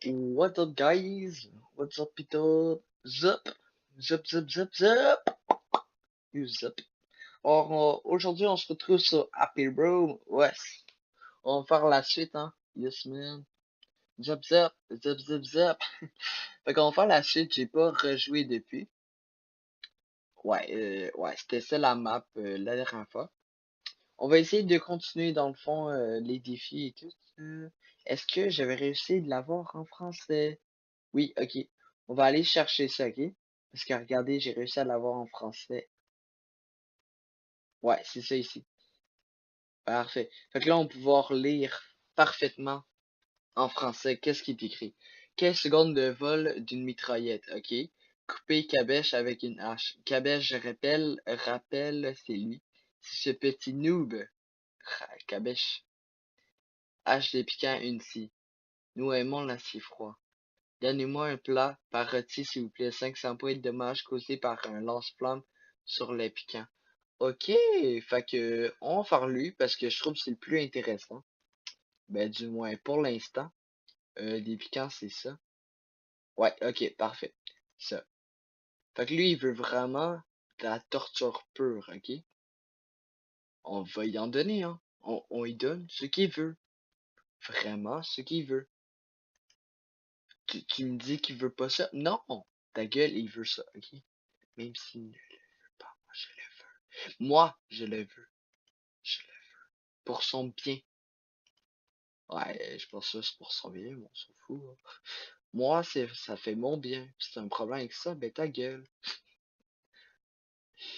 What's up, guys? What's up, people? Zup! Zup, zup, zup, zup! You zup. Alors, aujourd'hui, on se retrouve sur Happy Bro. Ouais, on va faire la suite, hein? Yes, man. Zup, zup, zup, zup, zup. Fait qu'on va faire la suite, j'ai pas rejoué depuis. Ouais, c'était ça la map la dernière fois. On va essayer de continuer, dans le fond, les défis et tout. Est-ce que j'avais réussi de l'avoir en français? Oui, ok. On va aller chercher ça, ok? Parce que regardez, j'ai réussi à l'avoir en français. Ouais, c'est ça ici. Parfait. Fait que là, on va pouvoir lire parfaitement en français qu'est-ce qui est écrit. 15 secondes de vol d'une mitraillette, ok? Couper Cabèche avec une hache. Cabèche, je rappelle, c'est lui. C'est ce petit noob. Cabèche. Hache de piquant une scie. Nous aimons l'acier froid. Donnez-moi un plat par rôti, s'il vous plaît. 500 points de dommages causés par un lance-flamme sur les piquants. Ok, fait que on va faire lui parce que je trouve que c'est le plus intéressant. Ben du moins pour l'instant. Des piquants, c'est ça. Ouais, ok, parfait. Ça. Fait que lui, il veut vraiment de la torture pure, ok? On va y en donner, hein. On y donne ce qu'il veut. Vraiment ce qu'il veut. Tu me dis qu'il veut pas ça? Non! Ta gueule, il veut ça, ok? Même s'il ne le veut pas, moi je le veux. Moi, je le veux. Je le veux. Pour son bien. Ouais, je pense que c'est pour son bien, mais on s'en fout, hein. Moi, ça fait mon bien. Si t'as un problème avec ça, ben ta gueule.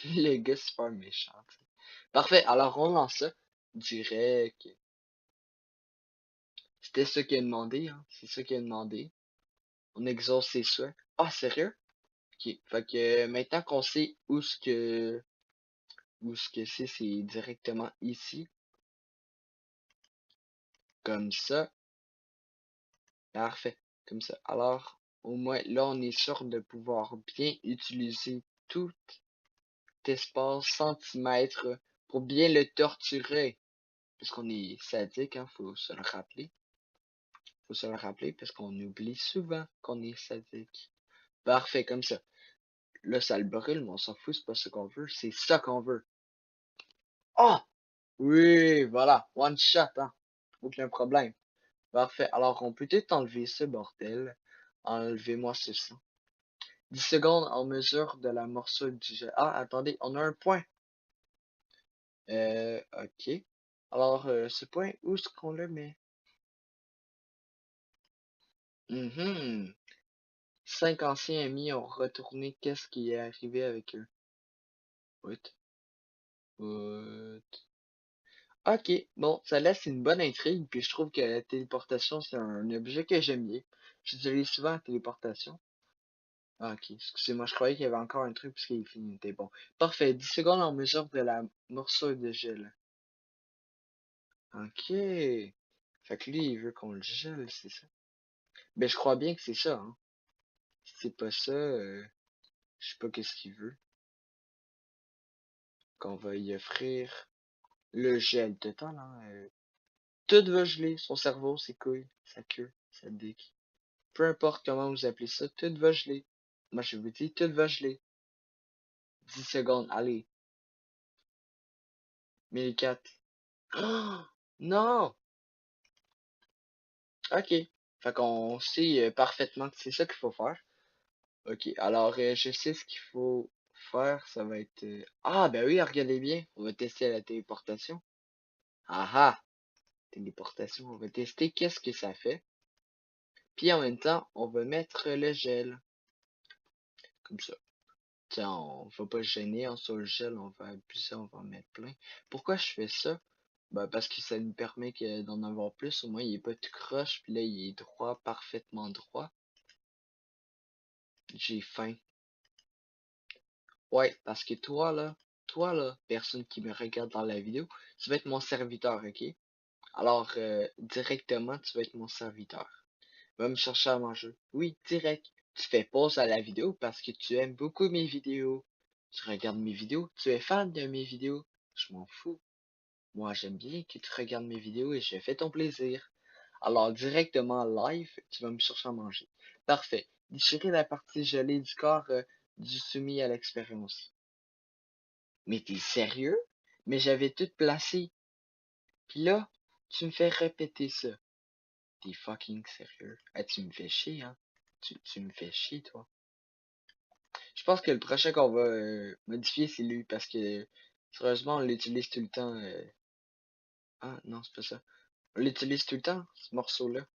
Le gars super méchant, tu sais. Parfait, alors on lance ça. Direct. C'était ça qu'il a demandé, hein. C'est ça qu'il a demandé. On exauce ses souhaits. Ah, sérieux? Ok. Fait que maintenant qu'on sait où ce que c'est directement ici. Comme ça. Parfait. Comme ça. Alors, au moins, là, on est sûr de pouvoir bien utiliser tout espace centimètre pour bien le torturer. Parce qu'on est sadique, hein, faut se le rappeler. Faut se le rappeler parce qu'on oublie souvent qu'on est sadique. Parfait, comme ça. Là, ça le brûle, mais on s'en fout, c'est pas ce qu'on veut, c'est ça qu'on veut. Ah! Oui, voilà, one shot, hein. Aucun problème. Parfait. Alors, on peut peut-être enlever ce bordel. Enlevez-moi ceci. 10 secondes en mesure de la morsure du jet. Ah, attendez, on a un point. Ok. Alors, ce point, où est-ce qu'on le met? 5 anciens amis ont retourné. Qu'est-ce qui est arrivé avec eux? What? What? Ok, bon, ça laisse une bonne intrigue, puis je trouve que la téléportation, c'est un objet que j'aime bien. J'utilise souvent la téléportation. Ah, ok, excusez-moi, je croyais qu'il y avait encore un truc puisqu'il était bon. Parfait, 10 secondes en mesure de la morsure de gel. Ok. Fait que lui, il veut qu'on le gèle, c'est ça. Ben, je crois bien que c'est ça, hein. Si c'est pas ça, je sais pas qu'est-ce qu'il veut. Qu'on va y offrir le gel total, hein. Tout va geler, son cerveau, ses couilles, sa queue, sa dick. Peu importe comment vous appelez ça, tout va geler. Moi, je vous dis, tout va geler. 10 secondes, allez. 1004. Oh, non! Ok. Fait qu'on sait parfaitement que c'est ça qu'il faut faire. Ok, alors je sais ce qu'il faut faire. Ça va être... Ah, ben oui, regardez bien. On va tester la téléportation. Ah ah! Téléportation, on va tester qu'est-ce que ça fait. Puis en même temps, on va mettre le gel. Comme ça. Tiens, on va pas se gêner, on sur le gel, on va abuser, on va en mettre plein. Pourquoi je fais ça? Ben parce que ça nous permet d'en avoir plus, au moins il est pas tout croche, puis là il est droit, parfaitement droit. J'ai faim. Ouais, parce que toi là, personne qui me regarde dans la vidéo, tu vas être mon serviteur, ok? Alors, directement, tu vas être mon serviteur. Va me chercher à manger. Oui, direct. Tu fais pause à la vidéo parce que tu aimes beaucoup mes vidéos. Tu regardes mes vidéos, tu es fan de mes vidéos. Je m'en fous. Moi, j'aime bien que tu regardes mes vidéos et je fais ton plaisir. Alors, directement live, tu vas me chercher à manger. Parfait. Déchirer la partie gelée du corps du soumis à l'expérience. Mais t'es sérieux? Mais j'avais tout placé. Puis là, tu me fais répéter ça. T'es fucking sérieux? Ah, tu me fais chier, hein? Tu me fais chier, toi. Je pense que le prochain qu'on va modifier, c'est lui, parce que, sérieusement, on l'utilise tout le temps. Ah, non, c'est pas ça. On l'utilise tout le temps, ce morceau-là.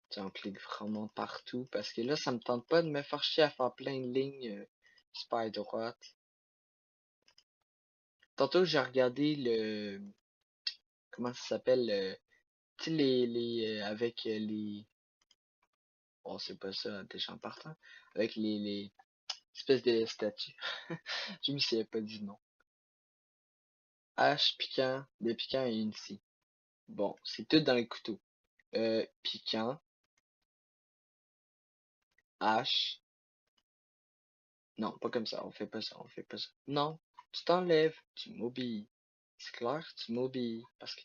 Tu sais, on clique vraiment partout, parce que là, ça me tente pas de me faire chier à faire plein de lignes super droites. Tantôt, j'ai regardé le... Comment ça s'appelle? Tu sais, avec les... Oh, c'est pas ça, déjà en partant. Avec les espèces de statues. Je me souviens pas du nom. Hache, piquant, des piquants et une scie. Bon, c'est tout dans les couteaux. Piquant, hache. Non, pas comme ça, on fait pas ça, on fait pas ça. Non, tu t'enlèves, tu m'obéis. C'est clair, tu m'obéis. Parce que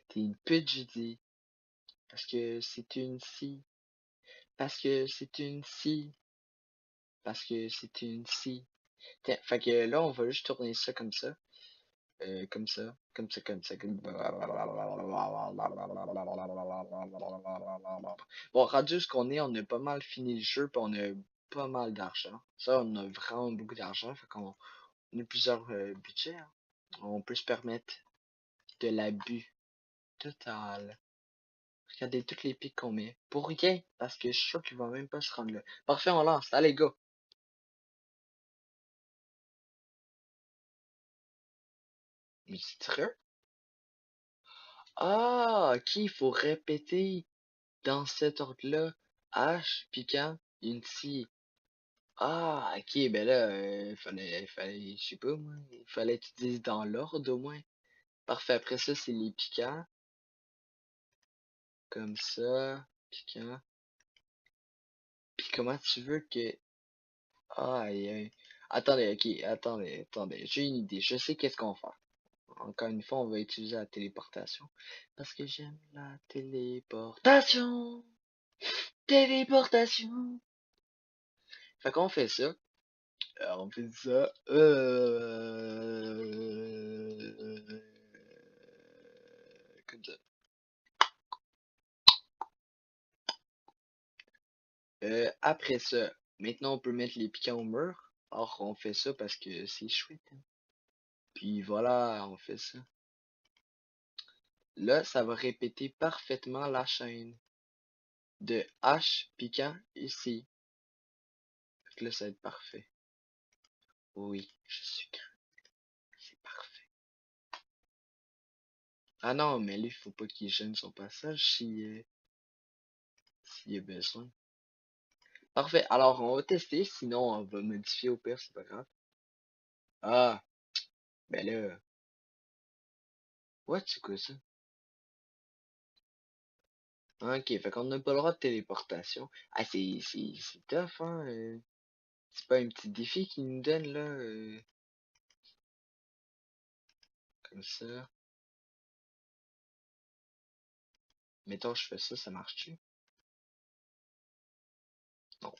t'es une pute, je dis. Parce que c'est une scie. Parce que c'est une scie. Parce que c'est une scie. Tiens, fait que là, on va juste tourner ça comme ça. Comme ça, comme ça, comme ça. Bon, rendu ce qu'on est, on a pas mal fini le jeu, puis on a pas mal d'argent. Ça, on a vraiment beaucoup d'argent, fait qu'on on a plusieurs budgets, hein. On peut se permettre de l'abus total. Regardez toutes les pics qu'on met. Pour rien, parce que je suis sûr qu'il va même pas se rendre là. Parfait, on lance. Allez, go. Mais c'est sérieux? Ah, ok, il faut répéter dans cet ordre-là. H, piquant, une scie. Ah, ok, ben là, je sais pas moi, il fallait que tu dises dans l'ordre au moins. Parfait, après ça, c'est les piquants, comme ça, piquant. Puis comment tu veux que... Ah, aïe, aïe. Attendez, ok, attendez, j'ai une idée, je sais qu'est-ce qu'on va faire. Encore une fois, on va utiliser la téléportation. Parce que j'aime la téléportation. Téléportation. Fait qu'on fait ça. On fait ça. Comme ça. Après ça, maintenant on peut mettre les piquants au mur. Or, on fait ça parce que c'est chouette, hein. Puis voilà, on fait ça. Là, ça va répéter parfaitement la chaîne de H piquant ici. Fait que là, ça va être parfait. Oui, je suis craint. C'est parfait. Ah non, mais lui, faut pas qu'il gêne son passage s'il y a besoin. Parfait. Alors, on va tester. Sinon, on va modifier au pire, c'est pas grave. Ah, ben là. What, c'est quoi ça? Ok, fait qu'on n'a pas le droit de téléportation. Ah, c'est tough, hein. C'est pas un petit défi qu'ils nous donne, là. Comme ça. Mettons, je fais ça, ça marche-tu? Non.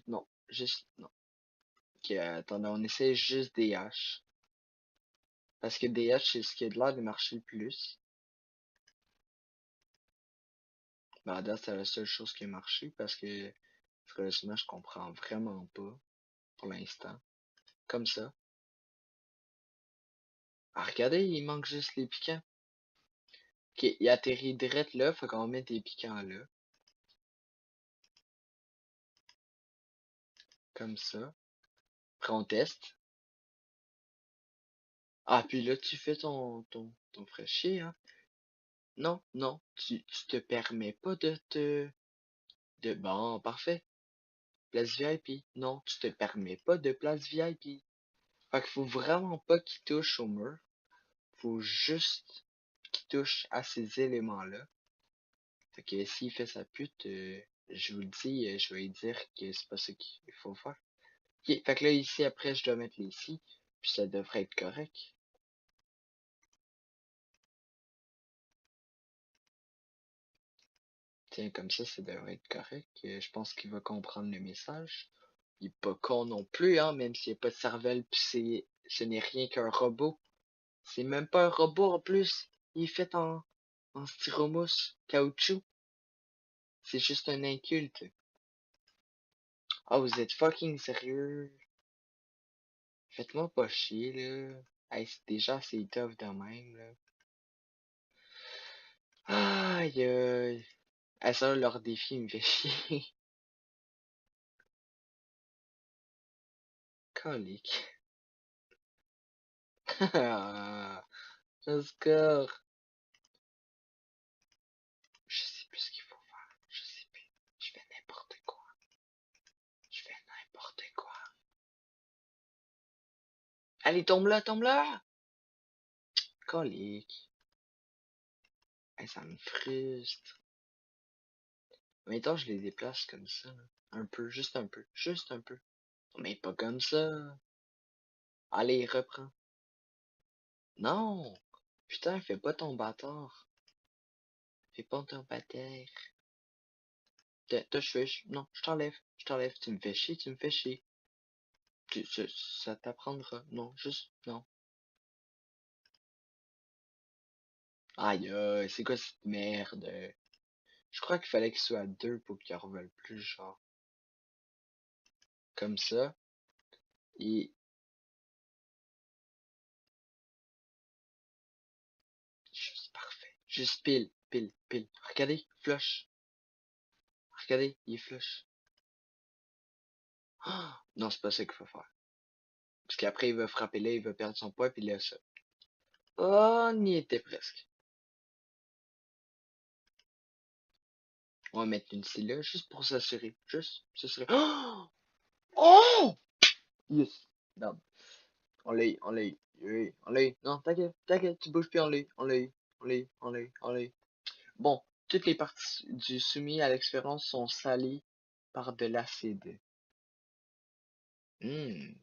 Non. Juste, non. Ok, attendez, on essaie juste des haches. Parce que des haches, c'est ce qui a de l'air de marcher le plus. Ben, à date, c'est la seule chose qui a marché parce que, franchement, je comprends vraiment pas pour l'instant. Comme ça. Ah, regardez, il manque juste les piquants. Ok, il atterrit direct là, faut qu'on mette des piquants là. Comme ça. Après, on teste. Ah, puis là, tu fais ton fraîchier, hein. Non, non, tu te permets pas bon, parfait. Place VIP. Non, tu te permets pas de place VIP. Fait qu'il faut vraiment pas qu'il touche au mur. Faut juste qu'il touche à ces éléments-là. Fait que s'il fait sa pute, je vous le dis, je vais lui dire que c'est pas ça qu'il faut faire. Ok, fait que là, ici, après, je dois mettre les scies, puis ça devrait être correct. Tiens, comme ça devrait être correct. Je pense qu'il va comprendre le message. Il est pas con non plus, hein, même s'il n'y a pas de cervelle, pis ce n'est rien qu'un robot. C'est même pas un robot en plus. Il est fait en styromousse, caoutchouc. C'est juste un inculte. Ah, vous êtes fucking sérieux? Faites-moi pas chier, là. Hey, c'est déjà assez tough de même, là. Aïe, aïe. Ah, ça, leur défi me fait chier. Colique. Je score. Je sais plus ce qu'il faut faire. Je sais plus. Je fais n'importe quoi. Je fais n'importe quoi. Allez, tombe là, tombe là! Colique. Hey, ça me frustre. Mettons, je les déplace comme ça, là. Un peu, juste un peu, juste un peu. Mais pas comme ça. Allez, reprends. Non! Putain, fais pas ton bâtard. Fais pas ton bâtard. Non, je t'enlève. Tu me fais chier, tu me fais chier. Ça t'apprendra. Non, juste, non. Aïe, c'est quoi cette merde? Je crois qu'il fallait qu'il soit à deux pour qu'il revole plus, genre. Comme ça. Et juste parfait. Juste pile, pile, pile. Regardez, flush. Regardez, il est flush. Ah, non, c'est pas ça qu'il faut faire. Parce qu'après, il va frapper là, il va perdre son poids, puis là, ça. Oh, on y était presque. On va mettre une scie là, juste pour s'assurer. Juste s'assurer. Oh! Oh! Yes. Non. On l'a eu. Oui, on l'a eu. Non, t'inquiète, t'inquiète, tu bouges plus, on l'a eu. Bon, toutes les parties du soumis à l'expérience sont salées par de l'acide. Hmm.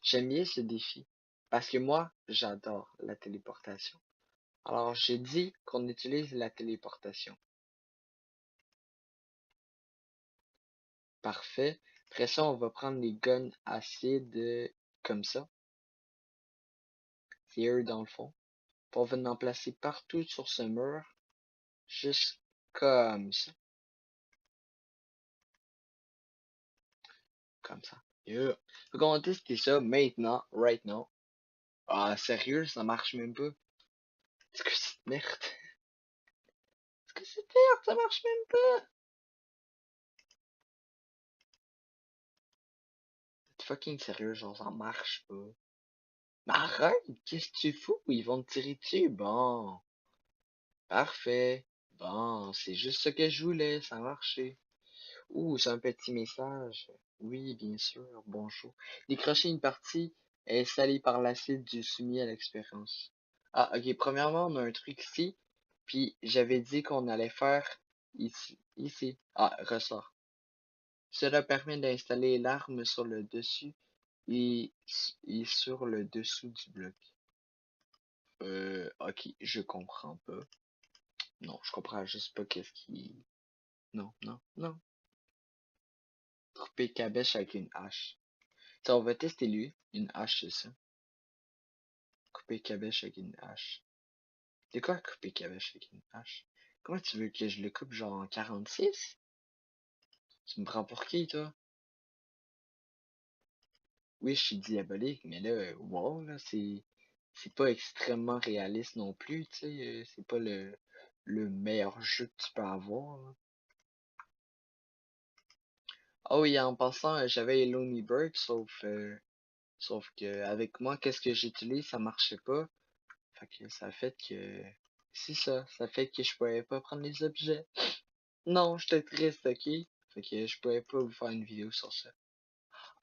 J'aime bien ce défi. Parce que moi, j'adore la téléportation. Alors, j'ai dit qu'on utilise la téléportation. Parfait. Après ça, on va prendre les guns acides comme ça. C'est eux dans le fond. Puis on va en placer partout sur ce mur. Juste comme ça. Comme ça. Yeah. Faut qu'on va tester ça maintenant, right now. Ah, sérieux, ça marche même pas. Est-ce que c'est de merde? Est-ce que c'est de merde? Ça marche même pas. C'est fucking sérieux, genre, ça marche pas. Mais arrête, qu'est-ce que tu fous? Ils vont te tirer dessus. Bon, parfait. Bon, c'est juste ce que je voulais, ça a marché. Ouh, c'est un petit message. Oui, bien sûr, bonjour. Décrocher une partie est salée par l'acide du soumis à l'expérience. Ah, ok, premièrement, on a un truc ici, puis j'avais dit qu'on allait faire ici, ici. Ah, ressort. Cela permet d'installer l'arme sur le dessus et, et sur le dessous du bloc. Ok, je comprends pas. Non, je comprends juste pas qu'est-ce qui... Non, non, non. Couper cabèche avec une hache. Ça, on va tester lui. Une hache, c'est ça. Couper cabèche avec une hache. C'est quoi couper cabèche avec une hache? Comment tu veux que je le coupe genre en 46? Tu me prends pour qui, toi? Oui, je suis diabolique, mais là, wow, là, c'est pas extrêmement réaliste non plus, tu sais. C'est pas le meilleur jeu que tu peux avoir, là. Ah oui, en passant, j'avais Lonely Bird, sauf que avec moi, qu'est-ce que j'utilise, ça marchait pas. Fait que ça fait que... C'est ça, ça fait que je pouvais pas prendre les objets. Non, j'étais triste, ok? Fait que je pouvais pas vous faire une vidéo sur ça.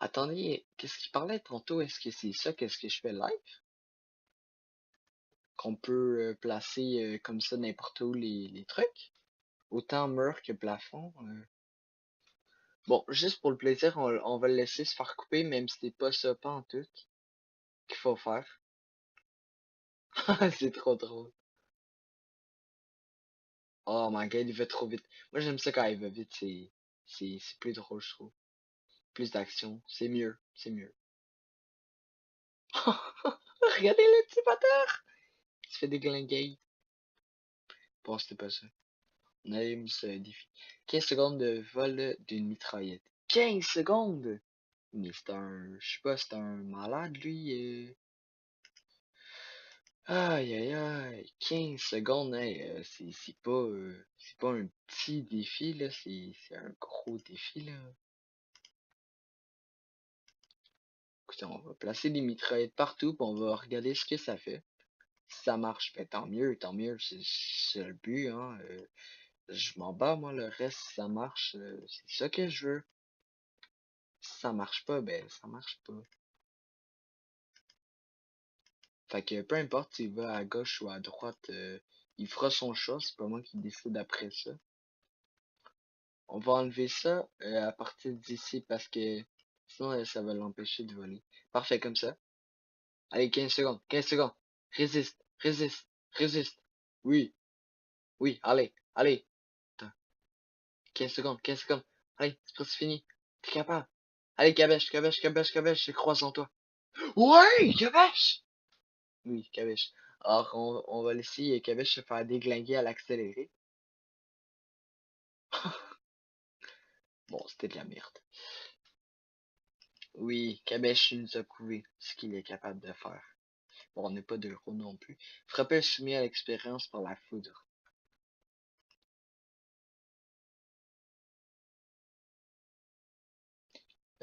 Attendez, qu'est-ce qu'il parlait tantôt? Est-ce que c'est ça? Qu'est-ce que je fais live? Qu'on peut placer comme ça n'importe où les trucs? Autant mur que plafond? Bon, juste pour le plaisir, on va le laisser se faire couper, même si c'est pas ça, pas en tout, qu'il faut faire. C'est trop drôle. Oh my god, il va trop vite. Moi, j'aime ça quand il va vite, c'est plus drôle, je trouve. Plus d'action, c'est mieux, c'est mieux. Regardez le petit bâtard! Il se fait déglinguer. Bon, c'était pas ça. On avait mis ce défi. 15 secondes de vol d'une mitraillette. 15 secondes! Mais c'est un, je sais pas, c'est un malade, lui. Aïe, aïe, aïe. 15 secondes, hein, c'est pas un petit défi, là. C'est un gros défi, là. Écoutez, on va placer des mitraillettes partout, puis on va regarder ce que ça fait. Si ça marche, ben tant mieux, c'est le but, hein. Je m'en bats, moi, le reste, si ça marche, c'est ça que je veux. Si ça marche pas, ben ça marche pas. Fait que peu importe s'il va à gauche ou à droite, il fera son choix, c'est pas moi qui décide après ça. On va enlever ça à partir d'ici parce que sinon ça va l'empêcher de voler. Parfait comme ça. Allez, 15 secondes, 15 secondes. Résiste, résiste, résiste. Oui, oui, allez, allez. Attends, 15 secondes, 15 secondes. Allez, c'est presque fini. T'es capable. Allez, Cabèche, Cabèche, Cabèche, Cabèche, je crois en toi. Ouais, Cabèche! Oui, Cabèche. Alors, on va laisser Cabèche se faire déglinguer à l'accéléré. Bon, c'était de la merde. Oui, Cabèche nous a prouvé ce qu'il est capable de faire. Bon, on n'est pas de héros non plus. Frapper soumis à l'expérience par la foudre.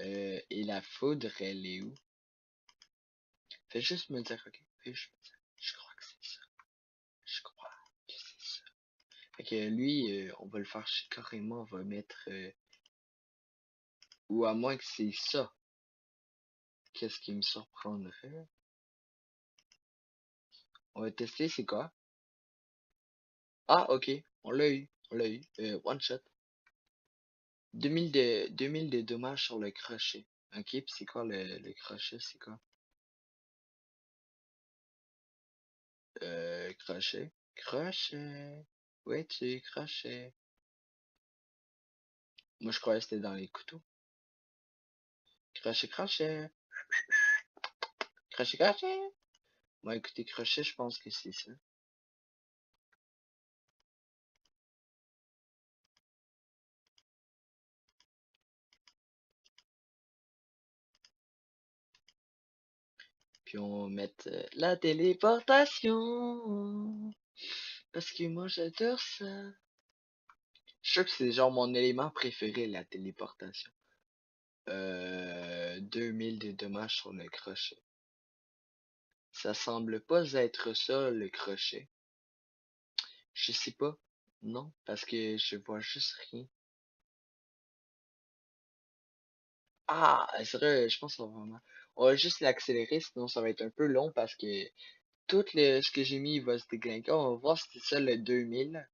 Et la foudre, elle est où? Fais juste me dire, ok? Fais juste me dire. Je crois que c'est ça. Je crois que c'est ça. Fait que lui, on va le faire carrément, on va mettre... ou à moins que c'est ça. Qu'est-ce qui me surprendrait? On va tester, c'est quoi? Ah, ok. On l'a eu. On l'a eu. One shot. 2000 de dommages sur le crochet. Ok, puis c'est quoi le crochet? C'est quoi? Crochet. Crochet. Où es-tu, crochet? Moi, je croyais que c'était dans les couteaux. Crochet, crochet. Crochet, crochet. Bon, écoutez, crochet, je pense que c'est ça. Puis on va mettre la téléportation. Parce que moi, j'adore ça. Je suis sûr que c'est genre mon élément préféré, la téléportation. 2000 de dommages sur le crochet. Ça semble pas être ça, le crochet. Je sais pas. Non, parce que je vois juste rien. Ah, c'est vrai, je pense qu'on va vraiment... On va juste l'accélérer, sinon ça va être un peu long parce que tout ce que j'ai mis il va se déglinguer. On va voir si c'est ça le 2000.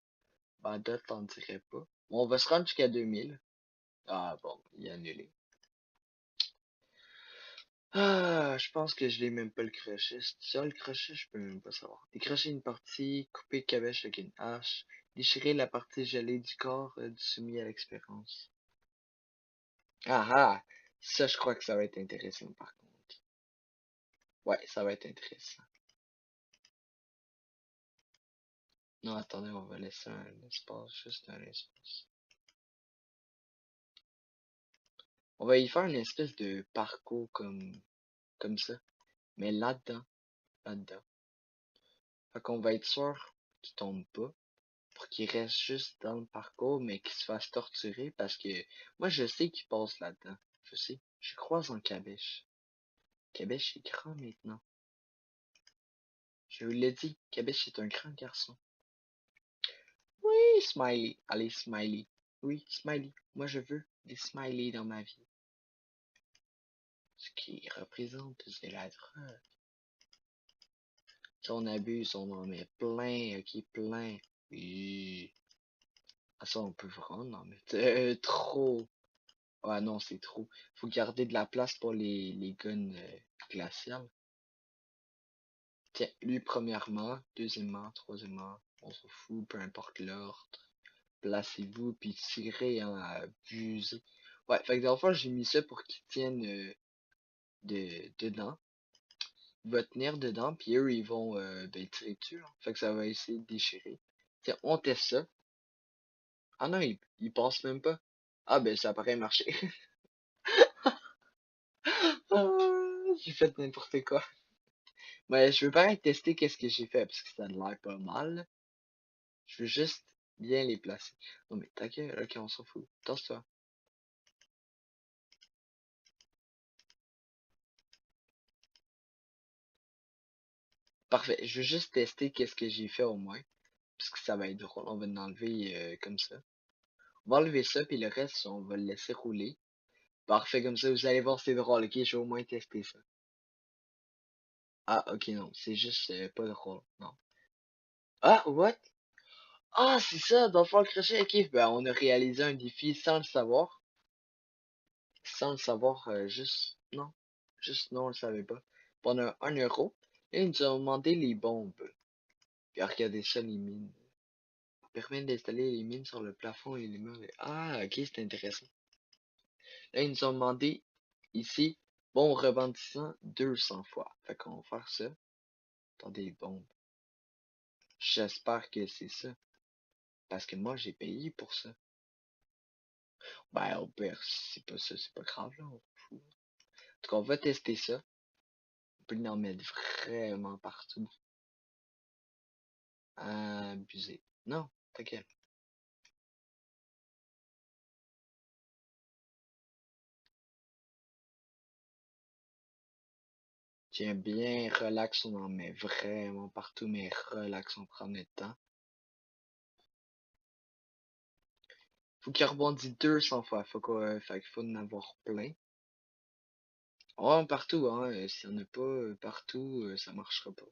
Ben, d'autres t'en dirais pas. Bon, on va se rendre jusqu'à 2000. Ah bon, il est annulé. Ah, je pense que je l'ai même pas le crochet. C'est ça le crochet, je peux même pas savoir. Décrocher une partie, couper cabèche avec une hache, déchirer la partie gelée du corps du soumis à l'expérience. Ah ah! Ça, je crois que ça va être intéressant par contre. Ouais, ça va être intéressant. Non, attendez, on va laisser un espace, juste un espace. On va y faire une espèce de parcours comme ça. Mais là-dedans, là-dedans. Fait qu'on va être sûr qu'il tombe pas. Pour qu'il reste juste dans le parcours, mais qu'il se fasse torturer parce que moi je sais qu'il passe là-dedans. Je sais. Je croise en Cabèche. Cabèche est grand maintenant. Je vous l'ai dit, Cabèche est un grand garçon. Oui, Smiley. Allez, Smiley. Oui, Smiley. Moi je veux des Smiley dans ma vie. Ce qui représente de la drogue. Si on abuse, on en met plein, ok, plein. Oui. Ah ça, on peut vraiment en mettre trop. Ah non, c'est trop. Faut garder de la place pour les guns glaciales. Tiens, lui premièrement, deuxièmement, troisièmement. On s'en fout, peu importe l'ordre. Placez-vous, puis tirez en abuser. Ouais, fait que dans le fond, j'ai mis ça pour qu'ils tiennent dedans. Il va tenir dedans, puis eux, ils vont ben, tirer dessus. Là. Fait que ça va essayer de déchirer. Tiens, on teste ça. Ah non, il passe même pas. Ah ben, ça paraît marcher. Ah, j'ai fait n'importe quoi. Mais je veux pas tester qu'est-ce que j'ai fait, parce que ça a l'air pas mal. Je veux juste bien les placer. Non mais t'inquiète, ok, on s'en fout. Tasse-toi. Parfait, je veux juste tester qu'est-ce que j'ai fait au moins. Parce que ça va être drôle, on va l'enlever comme ça. On va enlever ça, puis le reste, on va le laisser rouler. Parfait, comme ça, vous allez voir, c'est drôle, ok? Je vais au moins tester ça. Ah, ok, non, c'est juste pas drôle, non. Ah, what? Ah, c'est ça, dans le fond, le crochet, ok. Ben, on a réalisé un défi sans le savoir. Sans le savoir, juste, non. Juste, non, on le savait pas. Puis on a 1 euro. Et ils nous ont demandé les bombes. Puis regardez ça, les mines. Permet d'installer les mines sur le plafond et les murs. Ah, ok, c'est intéressant. Là, ils nous ont demandé ici, bon rebondissant 200 fois. Fait qu'on va faire ça. Attendez, bombes. J'espère que c'est ça. Parce que moi, j'ai payé pour ça. Ben, au pire, si c'est pas ça, c'est pas grave, là. On s'en fout. En tout cas, on va tester ça. On peut en mettre vraiment partout. Abusé. Non, t'inquiète. Tiens, bien relax, on en met vraiment partout, mais relax, on prend notre temps. Faut qu'il rebondisse 200 fois, fait qu'il faut en avoir plein. Oh, partout, hein, s'il y en a pas partout, ça marchera pas.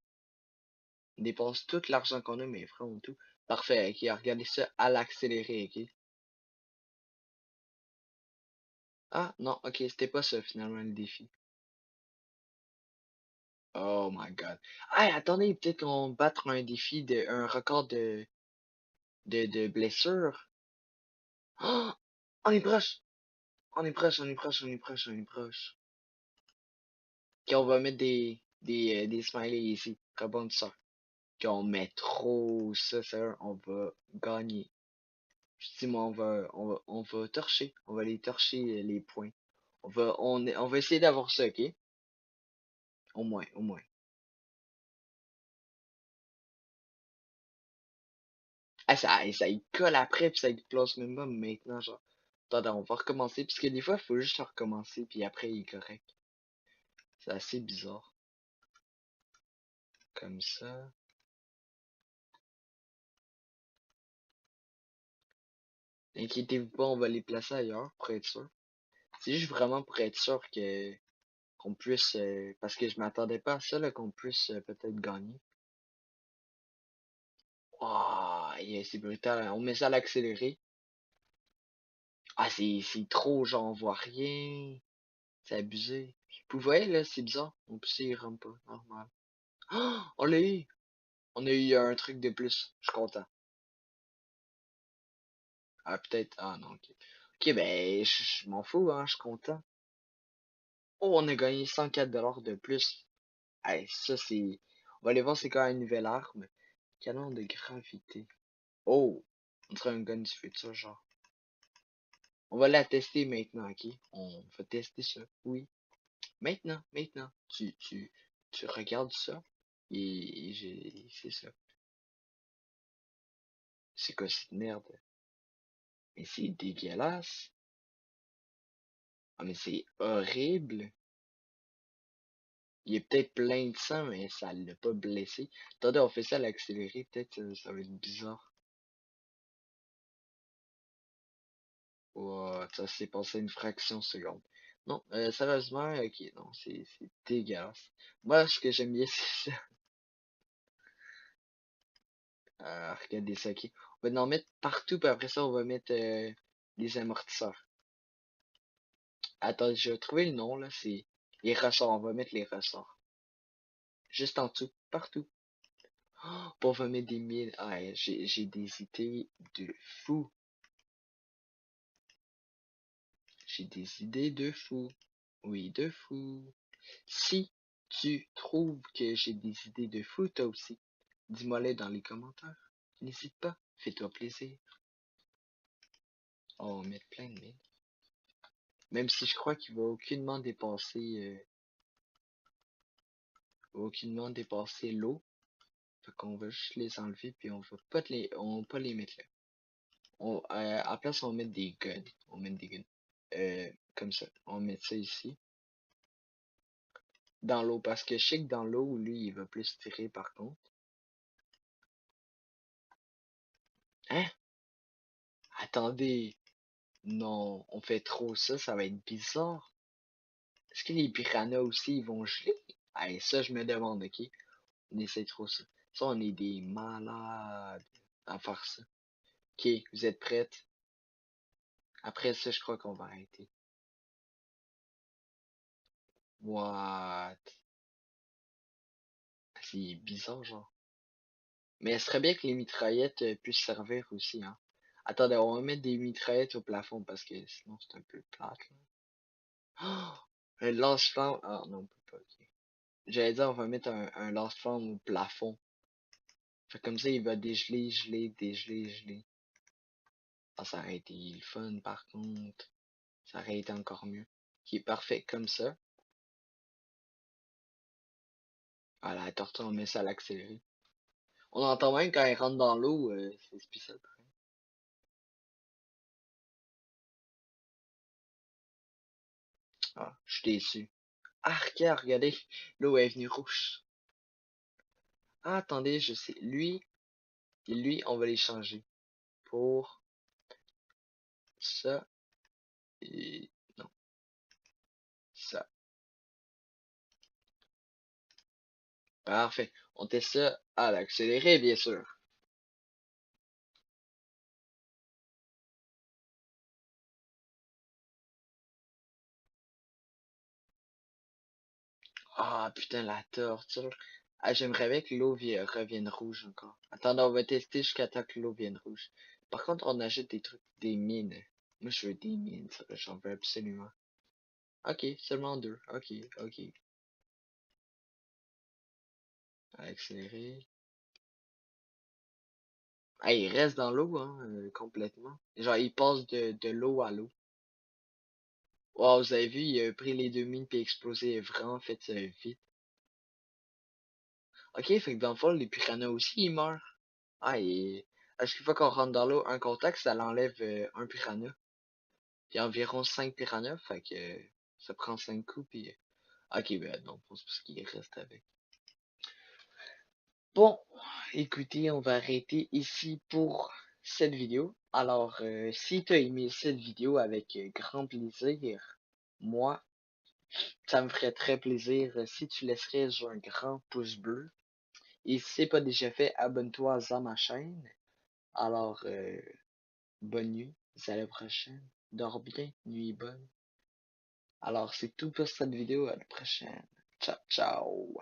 On dépense tout l'argent qu'on a, mais vraiment tout. Parfait, ok, regardez ça à l'accéléré, ok. Ah, non, ok, c'était pas ça finalement le défi. Oh my god. Hey, attendez, peut-être qu'on battre un défi un record de blessures. Oh, on est proche, on est proche, on est proche, on est proche, on est proche. Ok, on va mettre des smileys ici, rebondisseurs. Ok, on met trop ça, on va gagner. Je dis, moi, on va torcher, on va les torcher les points. On va essayer d'avoir ça, ok? Au moins, au moins. Ah, ça y colle après, puis ça y place même pas maintenant, genre. Attends, on va recommencer, parce que des fois, il faut juste recommencer, puis après, il est correct. C'est assez bizarre. Comme ça. Inquiétez-vous pas, on va les placer ailleurs, pour être sûr. C'est juste vraiment pour être sûr que qu'on puisse, parce que je m'attendais pas à ça, là, qu'on puisse peut-être gagner. Oh, yeah, c'est brutal, hein. On met ça à l'accéléré. Ah, c'est trop, genre, on voit rien. C'est abusé. Puis vous voyez, là, c'est bizarre. On peut il rentre pas, normal. Oh, on l'a eu! On a eu un truc de plus. Je suis content. Ah, peut-être. Ah, non, ok. Ok, ben, je m'en fous, hein, je suis content. Oh, on a gagné 104 $ de plus. Hey, ça, c'est... On va aller voir c'est quoi une nouvelle arme. Canon de gravité. Oh! On dirait un gun du futur, genre. On va la tester maintenant, ok? On va tester ça. Oui. Maintenant, maintenant. Tu regardes ça. Et c'est ça. C'est quoi cette merde? Mais c'est dégueulasse. Ah, mais c'est horrible. Il est peut-être plein de sang, mais ça l'a pas blessé. Attendez, on fait ça à l'accéléré, peut-être ça va être bizarre. Wow, ça s'est passé une fraction de seconde. Non, sérieusement, ok, non, c'est dégueulasse. Moi, ce que j'aime bien, c'est ça. Regardez ça, ok. On va en mettre partout, puis après ça, on va mettre les amortisseurs. Attends, je vais trouver le nom, là, c'est les ressorts. On va mettre les ressorts. Juste en dessous, partout. Oh, pour vomir des mines. Ah, j'ai des idées de fou. J'ai des idées de fou. Oui, de fou. Si tu trouves que j'ai des idées de fou, toi aussi, dis-moi-les dans les commentaires. N'hésite pas, fais-toi plaisir. On va mettre plein de mines. Même si je crois qu'il va aucunement dépasser l'eau. Fait qu'on va juste les enlever puis on va pas les mettre là. À la place on va mettre des guns. On va mettre des guns. Comme ça. On va mettre ça ici. Dans l'eau. Parce que je sais que dans l'eau, lui, il va plus tirer par contre. Hein? Attendez. Non, on fait trop ça, ça va être bizarre. Est-ce que les piranhas aussi, ils vont geler? Allez, ça, je me demande, ok? On essaie trop ça. Ça, on est des malades à faire ça. Ok, vous êtes prêtes? Après ça, je crois qu'on va arrêter. What? C'est bizarre, genre. Mais ce serait bien que les mitraillettes puissent servir aussi, hein. Attendez, on va mettre des mitraillettes au plafond parce que sinon c'est un peu plate, là. Oh, un lance-flamme. Ah non, on peut pas, ok. J'allais dire, on va mettre un lance-flamme au plafond. Fait comme ça, il va dégeler, geler, dégeler, geler. Ah, ça aurait été le fun, par contre. Ça aurait été encore mieux. Qui est parfait, comme ça. Voilà, la tortue, on met ça à l'accéléré. On entend même quand elle rentre dans l'eau, c'est spécial. Ah, je suis déçu. Ah, regardez, l'eau est venue rouge. Ah, attendez, je sais. Lui et lui, on va les changer. Pour ça et... Non, ça. Parfait. On teste ça à l'accéléré, bien sûr. Ah, putain, la torture. Ah, j'aimerais bien que l'eau revienne rouge encore. Attendez, on va tester jusqu'à temps que l'eau vienne rouge. Par contre, on ajoute des trucs, des mines. Moi, je veux des mines, ça, j'en veux absolument. Ok, seulement deux. Ok, ok. Accélérer. Ah, il reste dans l'eau, hein, complètement. Genre, il passe de l'eau à l'eau. Wow, vous avez vu, il a pris les deux mines puis explosé vraiment fait vite. Ok, fait que dans le fond, les piranhas aussi, ils meurent. Ah, et à chaque fois qu'on rentre dans l'eau, un contact, ça l'enlève un piranha. Il y a environ 5 piranhas, fait que ça prend 5 coups, puis... Ok, ben non, c'est parce qu'il reste avec. Bon, écoutez, on va arrêter ici pour cette vidéo. Alors, si tu as aimé cette vidéo avec grand plaisir, moi, ça me ferait très plaisir si tu laisserais sur un grand pouce bleu. Et si c'est pas déjà fait, abonne-toi à ma chaîne. Alors, bonne nuit, à la prochaine. Dors bien, nuit bonne. Alors, c'est tout pour cette vidéo, à la prochaine. Ciao, ciao.